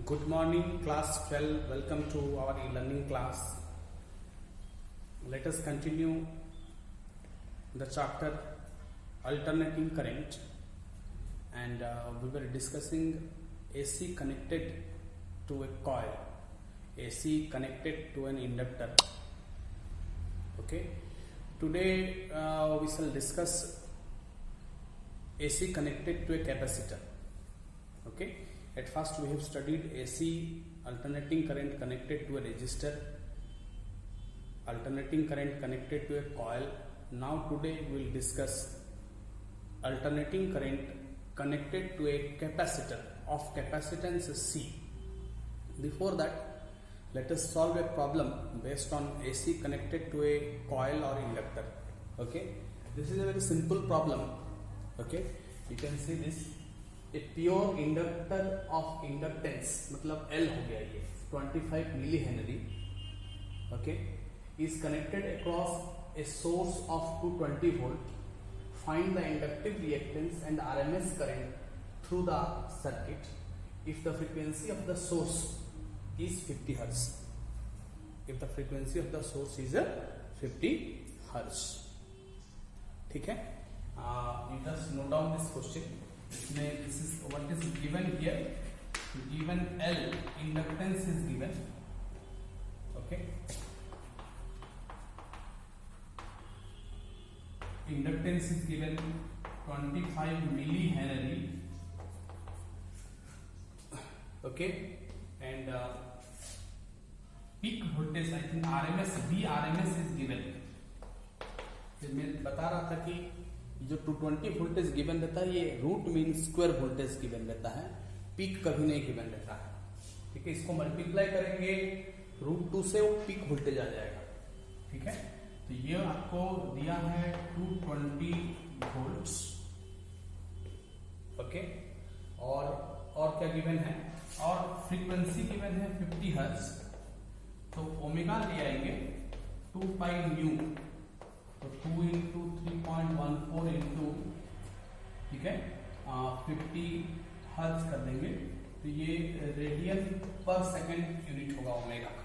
Good morning, class 12. Welcome to our e-learning class. Let us continue the chapter Alternating Current, and we were discussing AC connected to a coil, AC connected to an inductor. Okay. Today we shall discuss AC connected to a capacitor. Okay. At first we have studied AC alternating current connected to a resistor, alternating current connected to a coil. Now today we will discuss alternating current connected to a capacitor of capacitance C. Before that, let us solve a problem based on AC connected to a coil or inductor. Okay, this is a very simple problem. Okay, you can see this. A pure inductor of inductance, मतलब L हो गया ये 25 milli henry, okay, is connected across a source of 220 volt. Find the inductive reactance and RMS current through the circuit if the frequency of the source is 50 Hz. If the frequency of the source is 50 Hz. ठीक है? You just note down this question. This is what is given here. Given L, inductance is given. Okay. Inductance is given 25 millihenry. Okay. And peak voltage, I think RMS, VRMS is given. फिर मैं बता रहा था कि जो 220 voltage given रहता है ये root mean square voltage given रहता है, पीक कभी नहीं गिवन रहता है. ठीक है, इसको मल्टीप्लाई करेंगे रूट 2 से वो पीक वोल्टेज आ जाएगा. ठीक है, तो ये आपको दिया है 220 वोल्ट्स. ओके, और क्या गिवन है, और फ्रीक्वेंसी गिवन है 50 हर्ट्ज. तो ओमेगा ले आएंगे 2 पाई न्यू, तो 2 इंटू 3.14 इंटू, ठीक है, 50 हर्ट्ज कर देंगे. तो ये रेडियन पर सेकंड यूनिट होगा ओमेगा का.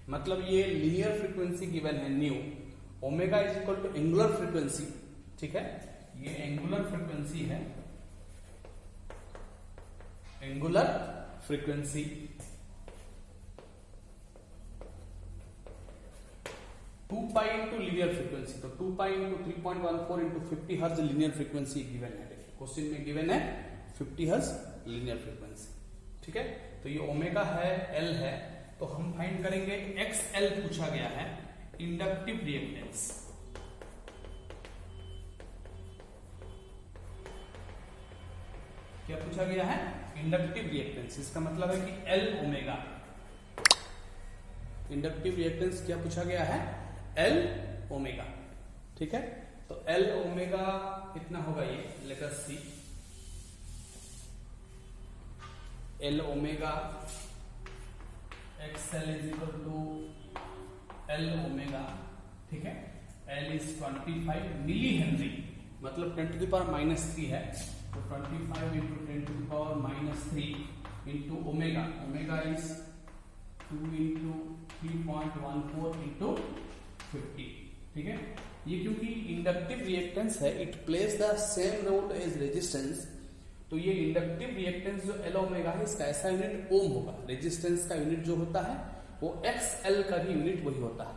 मतलब ये लीनियर फ्रीक्वेंसी गिवन है nu. Omega is equal to angular frequency. ठीक है, ये एंगुलर फ्रीक्वेंसी है, angular frequency. 2 pi into linear frequency, तो 2 pi into 3.14 into 50 hertz linear frequency given है. क्वेश्चन में गिवन है 50 हर्ट्ज लीनियर फ्रीक्वेंसी. ठीक है, तो ये ओमेगा है, एल है, तो हम फाइंड करेंगे XL पूछा गया है, इंडक्टिव रिएक्टेंस. क्या पूछा गया है? Inductive reactance. इसका मतलब है कि L ओमेगा. इंडक्टिव रिएक्टेंस क्या पूछा गया है? L omega. ठीक है, तो L ओमेगा कितना होगा, ये let us see. L omega XL is equal to L omega. ठीक है, L इज 25 मिली हेनरी, मतलब 10 टू द पावर -3 है. तो 25 into 10 to the power -3 into omega. Omega is 2 into 3.14 into 50. ठीक है, ये क्योंकि इंडक्टिव रिएक्टेंस है, it place the same role as resistance. तो ये इंडक्टिव रिएक्टेंस जो L ओमेगा है, इसका ऐसा यूनिट ओम होगा. रेजिस्टेंस का यूनिट जो होता है वो XL का भी यूनिट वही होता है.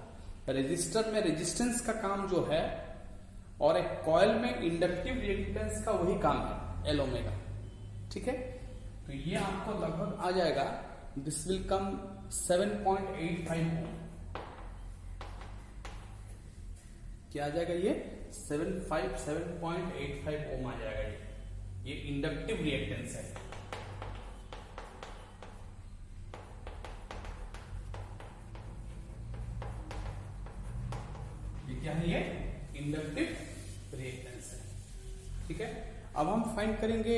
रेजिस्टर में रेजिस्टेंस का काम जो है, और एक कॉइल में इंडक्टिव रिएक्टेंस का वही काम है, L ओमेगा. ठीक है, तो ये आपको लगभग आ जाएगा, दिस विल कम 7.85 ओम. क्या आ जाएगा ये? 7.85 ओम आ जाएगा. ये इंडक्टिव रिएक्टेंस है. ये क्या है? ये इंडक्टिव रिएक्टेंस है. ठीक है, अब हम फाइंड करेंगे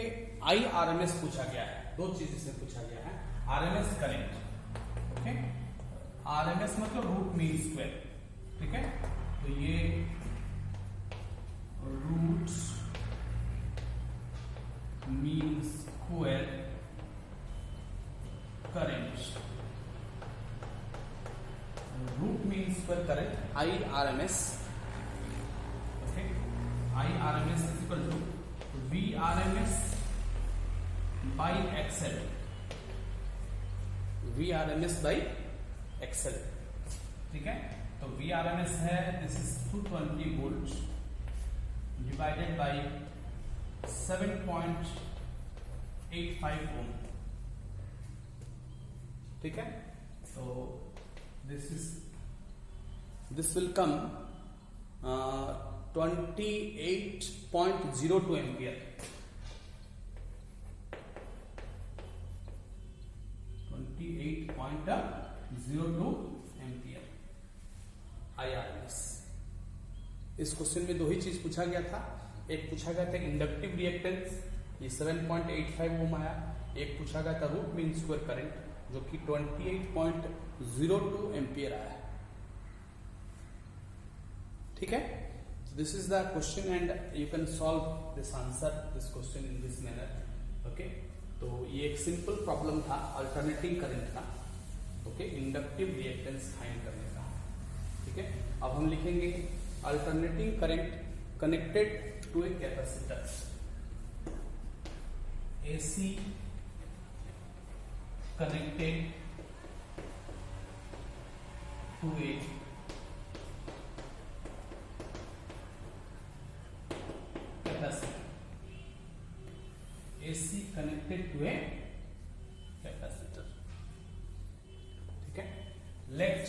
IRMS पूछा गया है. दो चीज से पूछा गया है. RMS current. ओके, RMS मतलब रूट मीन स्क्वायर. ठीक है, तो ये root mean square current. Root means square current. IRMS. Okay. IRMS is equal to VRMS by XL. VRMS by XL. ठीक है, तो VRMS है, this is 220 volt divided by 7.85 ओम. ठीक है, तो this will come 28.02 ampere. 28.02 ampere IRMS. इस question में दो ही चीज पूछा गया था. एक पूछा गया था इंडक्टिव रिएक्टेंस, ये 7.85 ओम आया. एक पूछा गया था रूट मीन स्क्वायर करंट जो कि 28.02 एम्पियर आया. ठीक है, this is the question and you can solve this answer this question in this manner. Okay, तो ये एक सिंपल प्रॉब्लम था अल्टरनेटिंग करंट का. ओके, इंडक्टिव रिएक्टेंस फाइंड करने का. ठीक है, अब हम लिखेंगे alternating current connected to a capacitor. AC connected to a capacitor. AC connected to a capacitor. ठीक है, let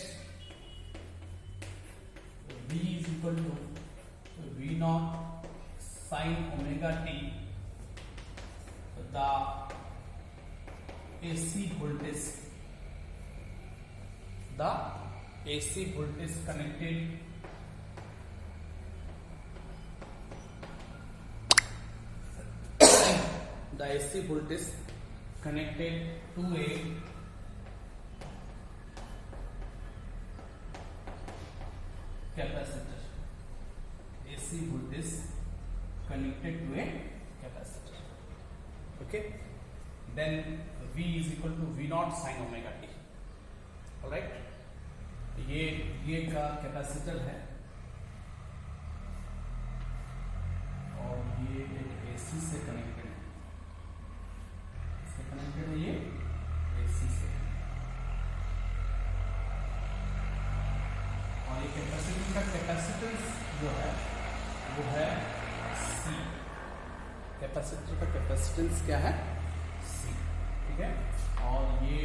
V is equal to V naught sin omega t. The AC voltage connected the AC voltage connected to a capacitor. AC voltage connected to a capacitor. Okay, then V is equal to V naught sin omega t. Alright, ये का capacitor है और ये एक AC से connected है. इससे connected है ये AC से, और ये कैपेसिटर का कैपेसिटेंस जो है वो है C. कैपेसिटर का कैपेसिटेंस क्या है? C. ठीक है, और ये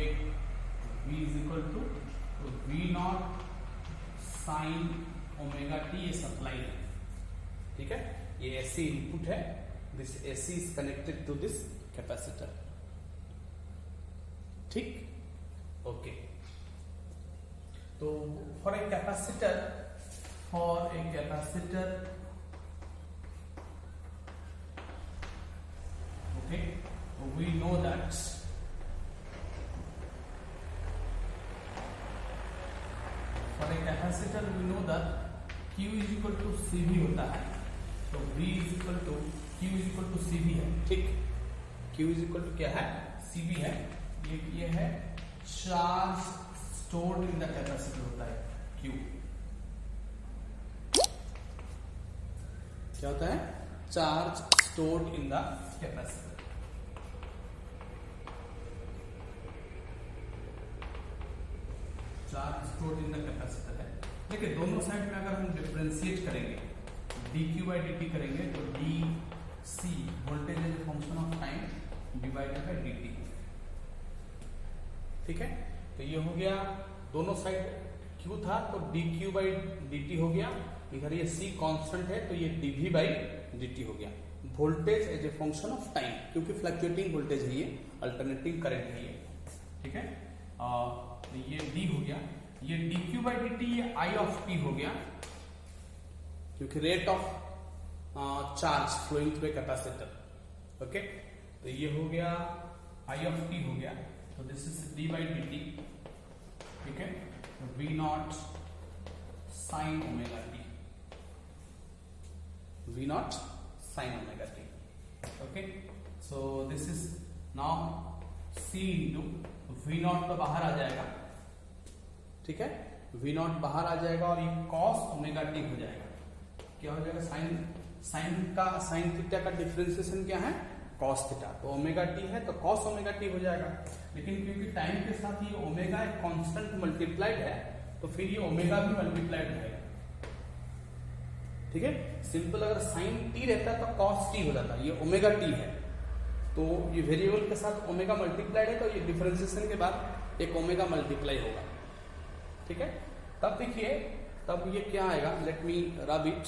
V is equal to V naught sine omega t, ये सप्लाई है. ठीक है, ये AC इनपुट है. This AC is connected to this capacitor. ठीक, ओके. तो for a capacitor okay, we know that for a capacitor we know that Q is equal to CV होता है. तो V is equal to Q is equal to CV है. ठीक, Q is equal to क्या है? CV है. ये है charge stored in the capacitor होता है Q. क्या होता है? Charge stored in the capacitor. Charge stored in the capacitor है. देखिए, दोनों साइड में अगर हम डिफरेंशिएट करेंगे, dq बाई dt करेंगे तो dc voltage as a function of time divided by dt. ठीक है, तो ये हो गया दोनों साइड q था तो dq बाई dt हो गया. इधर ये c कांस्टेंट है तो ये dv बाई dt हो गया. Voltage as a function of time, क्योंकि फ्लक्चुएटिंग वोल्टेज है ये, अल्टरनेटिंग करंट है ये. ठीक है, ये d हो गया. ये dq बाई dt ये I ऑफ t हो गया, क्योंकि rate of charge flowing through a capacitor. Okay, तो ये हो गया I ऑफ t हो गया. तो this is d by dt. ठीक है, V naught sine omega t. V naught sin omega t. Okay, so this is now C into V naught तो बाहर आ जाएगा, ठीक है, वी नॉट बाहर आ जाएगा और ये कॉस ओमेगा टी हो जाएगा। क्या हो जाएगा, साइन थीटा का डिफरेंशिएशन क्या है, कॉस थीटा, तो ओमेगा टी है तो कॉस ओमेगा टी हो जाएगा। लेकिन क्योंकि टाइम के साथ ये ओमेगा एक कांस्टेंट मल्टीप्लाइड है तो फिर ये ओमेगा भी मल्टीप्लाइड रहेगा, ठीक है। सिंपल अगर साइन टी रहता है तो कॉस टी हो जाता है, ये ओमेगा टी है तो ये वेरिएबल के साथ ओमेगा मल्टीप्लाइड है तो ये डिफरेंशिएशन के बाद एक ओमेगा मल्टीप्लाई होगा, ठीक है। तब देखिए, तब ये क्या आएगा, लेट मी रब इट,